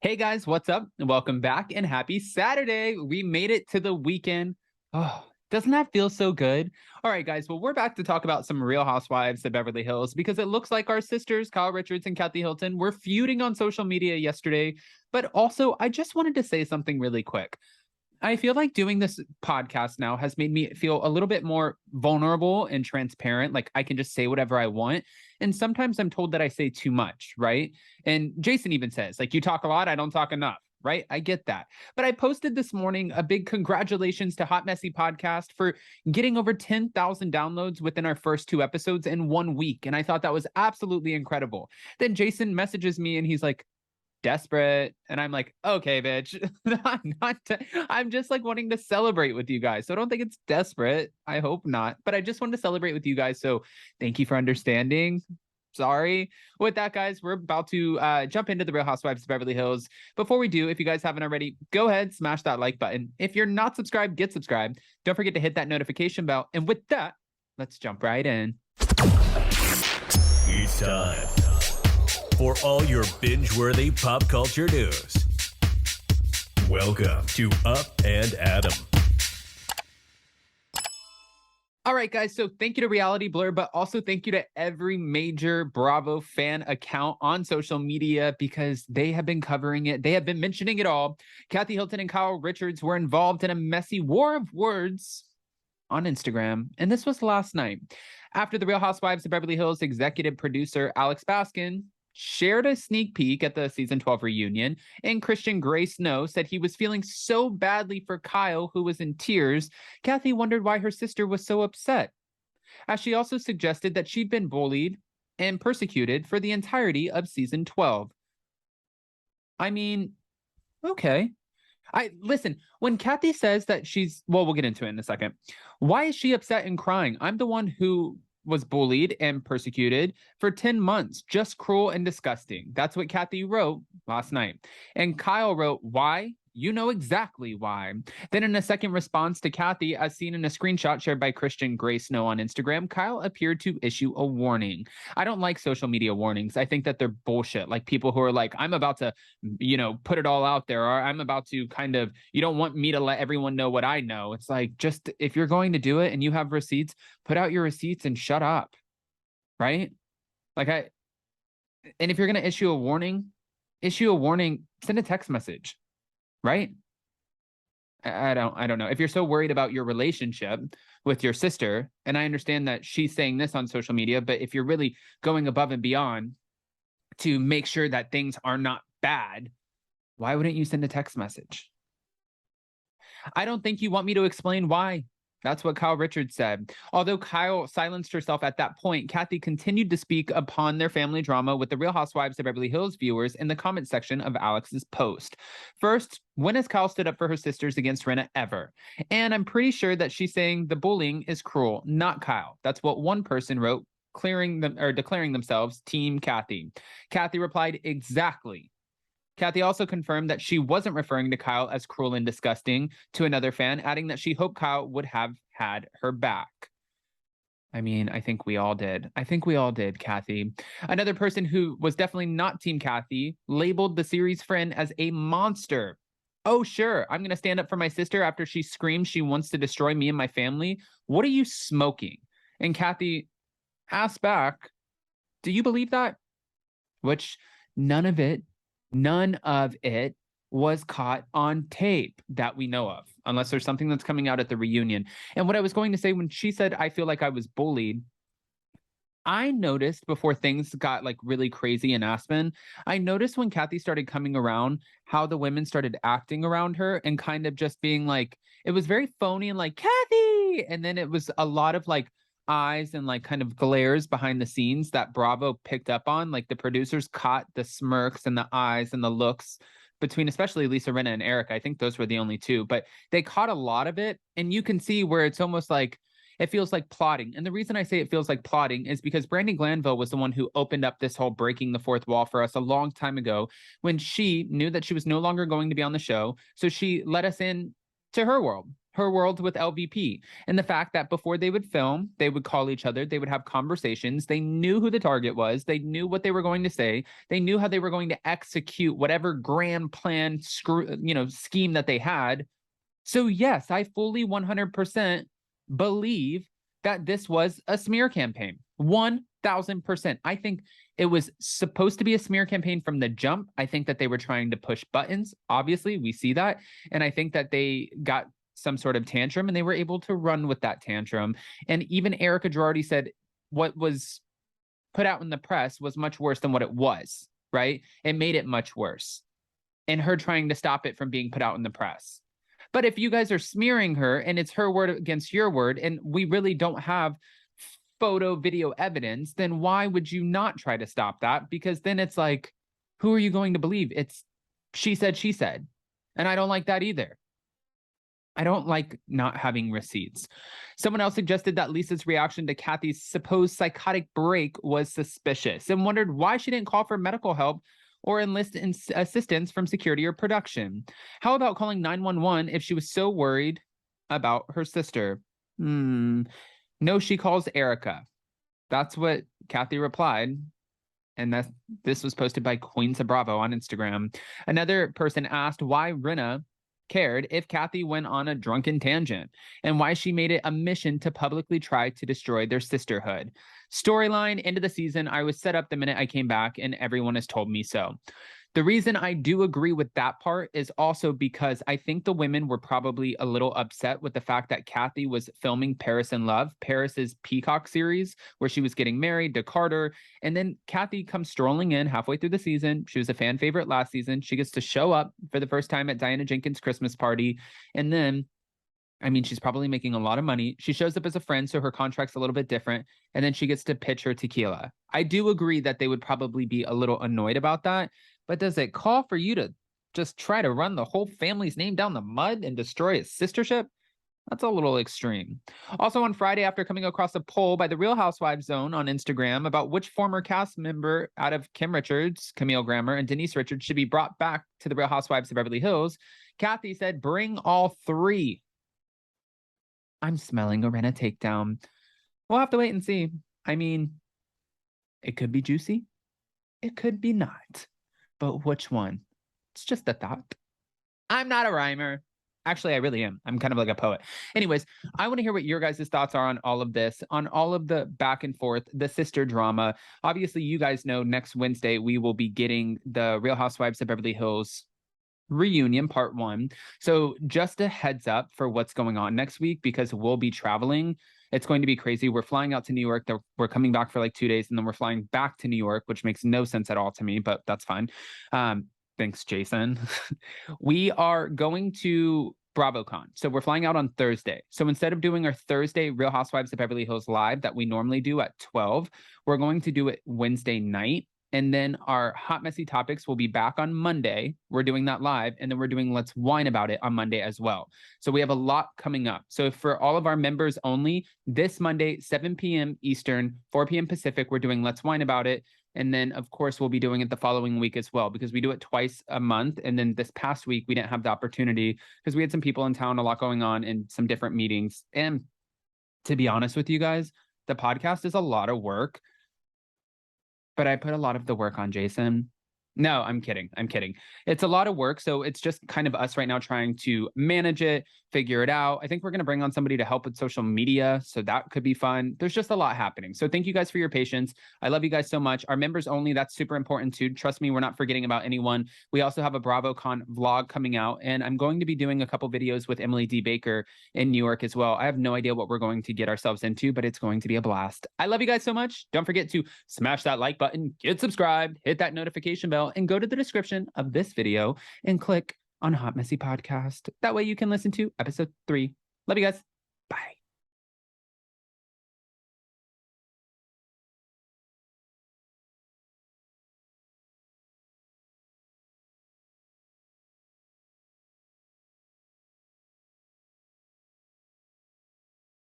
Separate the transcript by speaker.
Speaker 1: Hey guys, what's up? Welcome back and happy Saturday. We made it to the weekend. Oh, doesn't that feel so good? All right, guys. Well, we're back to talk about some Real Housewives of Beverly Hills because it looks like our sisters, Kyle Richards and Kathy Hilton, were feuding on social media yesterday. But also, I just wanted to say something really quick. I feel like doing this podcast now has made me feel a little bit more vulnerable and transparent. Like I can just say whatever I want. And sometimes I'm told that I say too much, right? And Jason even says, like, you talk a lot, I don't talk enough, right? I get that. But I posted this morning a big congratulations to Hot Messy Podcast for getting over 10,000 downloads within our first two episodes in 1 week. And I thought that was absolutely incredible. Then Jason messages me and he's like, desperate, and I'm like, okay, bitch. I'm just like wanting to celebrate with you guys, so I don't think it's desperate. I hope not, but I just wanted to celebrate with you guys, so thank you for understanding. Sorry. With that, guys, we're about to jump into the Real Housewives of Beverly Hills. Before we do, if you guys haven't already, go ahead, smash that like button. If you're not subscribed, get subscribed. Don't forget to hit that notification bell, and with that, let's jump right in.
Speaker 2: It's time for all your binge-worthy pop culture news. Welcome to Up and Adam.
Speaker 1: All right, guys, so thank you to Reality Blur, but also thank you to every major Bravo fan account on social media because they have been covering it. They have been mentioning it all. Kathy Hilton and Kyle Richards were involved in a messy war of words on Instagram, and this was last night. After the Real Housewives of Beverly Hills executive producer Alex Baskin shared a sneak peek at the season 12 reunion, and Christian Grey Snow said he was feeling so badly for Kyle, who was in tears, Kathy wondered why her sister was so upset, as she also suggested that she'd been bullied and persecuted for the entirety of season 12. I mean, okay. Listen, when Kathy says that we'll get into it in a second. Why is she upset and crying? I'm the one who was bullied and persecuted for 10 months. Just cruel and disgusting. That's what Kathy wrote last night. And Kyle wrote, why? You know exactly why. Then in a second response to Kathy, as seen in a screenshot shared by Christian Grey Snow on Instagram, Kyle appeared to issue a warning. I don't like social media warnings. I think that they're bullshit. Like people who are like, I'm about to, put it all out there, or I'm about to you don't want me to let everyone know what I know. It's like, just if you're going to do it and you have receipts, put out your receipts and shut up. Right? And if you're going to issue a warning, send a text message. Right? I don't know. If you're so worried about your relationship with your sister, and I understand that she's saying this on social media, but if you're really going above and beyond to make sure that things are not bad, why wouldn't you send a text message? I don't think you want me to explain why. That's what Kyle Richards said. Although Kyle silenced herself at that point, Kathy continued to speak upon their family drama with the Real Housewives of Beverly Hills viewers in the comment section of Alex's post. First, when has Kyle stood up for her sisters against Rinna ever? And I'm pretty sure that she's saying the bullying is cruel, not Kyle. That's what one person wrote, declaring themselves Team Kathy. Kathy replied, exactly. Kathy also confirmed that she wasn't referring to Kyle as cruel and disgusting to another fan, adding that she hoped Kyle would have had her back. I mean, I think we all did. Kathy. Another person who was definitely not Team Kathy labeled the series friend as a monster. Oh, sure, I'm going to stand up for my sister after she screams she wants to destroy me and my family. What are you smoking? And Kathy asked back, do you believe that? Which none of it was caught on tape that we know of, unless there's something that's coming out at the reunion. And what I was going to say when she said, I feel like I was bullied, I noticed before things got like really crazy in Aspen, I noticed when Kathy started coming around, how the women started acting around her and kind of just being like, it was very phony and like, Kathy! And then it was a lot of like eyes and like kind of glares behind the scenes that Bravo picked up on. Like the producers caught the smirks and the eyes and the looks between especially Lisa Rinna and Eric. I think those were the only two, but they caught a lot of it. And you can see where it's almost like it feels like plotting. And the reason I say it feels like plotting is because Brandi Glanville was the one who opened up this whole breaking the fourth wall for us a long time ago when she knew that she was no longer going to be on the show. So she let us in to her world. her world with LVP and the fact that before they would film, they would call each other, they would have conversations. They knew who the target was. They knew what they were going to say. They knew how they were going to execute whatever grand plan, scheme that they had. So yes, I fully 100% believe that this was a smear campaign. 1000%. I think it was supposed to be a smear campaign from the jump. I think that they were trying to push buttons. Obviously, we see that. And I think that they got some sort of tantrum and they were able to run with that tantrum. And even Erica Girardi said what was put out in the press was much worse than what it was, right? It made it much worse. And her trying to stop it from being put out in the press. But if you guys are smearing her and it's her word against your word, and we really don't have photo, video evidence, then why would you not try to stop that? Because then it's like, who are you going to believe? It's she said, she said. And I don't like that either. I don't like not having receipts. Someone else suggested that Lisa's reaction to Kathy's supposed psychotic break was suspicious and wondered why she didn't call for medical help or enlist assistance from security or production. How about calling 911 if she was so worried about her sister? No, she calls Erica. That's what Kathy replied. And this was posted by Queens of Bravo on Instagram. Another person asked why Rinna cared if Kathy went on a drunken tangent and why she made it a mission to publicly try to destroy their sisterhood. Storyline, end of the season, I was set up the minute I came back and everyone has told me so. The reason I do agree with that part is also because I think the women were probably a little upset with the fact that Kathy was filming Paris in Love, Paris's Peacock series, where she was getting married to Carter. And then Kathy comes strolling in halfway through the season. She was a fan favorite last season. She gets to show up for the first time at Diana Jenkins' Christmas party. And then, I mean, she's probably making a lot of money. She shows up as a friend, so her contract's a little bit different. And then she gets to pitch her tequila. I do agree that they would probably be a little annoyed about that. But does it call for you to just try to run the whole family's name down the mud and destroy its sistership? That's a little extreme. Also on Friday, after coming across a poll by the Real Housewives Zone on Instagram about which former cast member out of Kim Richards, Camille Grammer, and Denise Richards should be brought back to the Real Housewives of Beverly Hills, Kathy said, bring all three. I'm smelling a Rinna takedown. We'll have to wait and see. I mean, it could be juicy. It could be not. But which one? It's just a thought. I'm not a rhymer. Actually, I really am. I'm kind of like a poet. Anyways, I want to hear what your guys' thoughts are on all of this, on all of the back and forth, the sister drama. Obviously, you guys know next Wednesday, we will be getting the Real Housewives of Beverly Hills reunion part 1. So just a heads up for what's going on next week, because we'll be traveling. It's going to be crazy. We're flying out to New York. We're coming back for like 2 days, and then we're flying back to New York, which makes no sense at all to me, but that's fine. Thanks, Jason. We are going to BravoCon. So we're flying out on Thursday. So instead of doing our Thursday Real Housewives of Beverly Hills live that we normally do at 12, we're going to do it Wednesday night. And then our Hot Messy Topics will be back on Monday. We're doing that live. And then we're doing Let's Whine About It on Monday as well. So we have a lot coming up. So for all of our members only, this Monday, 7 p.m. Eastern, 4 p.m. Pacific, we're doing Let's Whine About It. And then, of course, we'll be doing it the following week as well, because we do it twice a month. And then this past week, we didn't have the opportunity because we had some people in town, a lot going on, and some different meetings. And to be honest with you guys, the podcast is a lot of work. But I put a lot of the work on Jason. No, I'm kidding. I'm kidding. It's a lot of work. So it's just kind of us right now trying to manage it, figure it out. I think we're going to bring on somebody to help with social media. So that could be fun. There's just a lot happening. So thank you guys for your patience. I love you guys so much. Our members only, that's super important too. Trust me, we're not forgetting about anyone. We also have a BravoCon vlog coming out, and I'm going to be doing a couple videos with Emily D. Baker in New York as well. I have no idea what we're going to get ourselves into, but it's going to be a blast. I love you guys so much. Don't forget to smash that like button, get subscribed, hit that notification bell, and go to the description of this video and click on Hot Messy Podcast. That way you can listen to episode 3. Love you guys. Bye.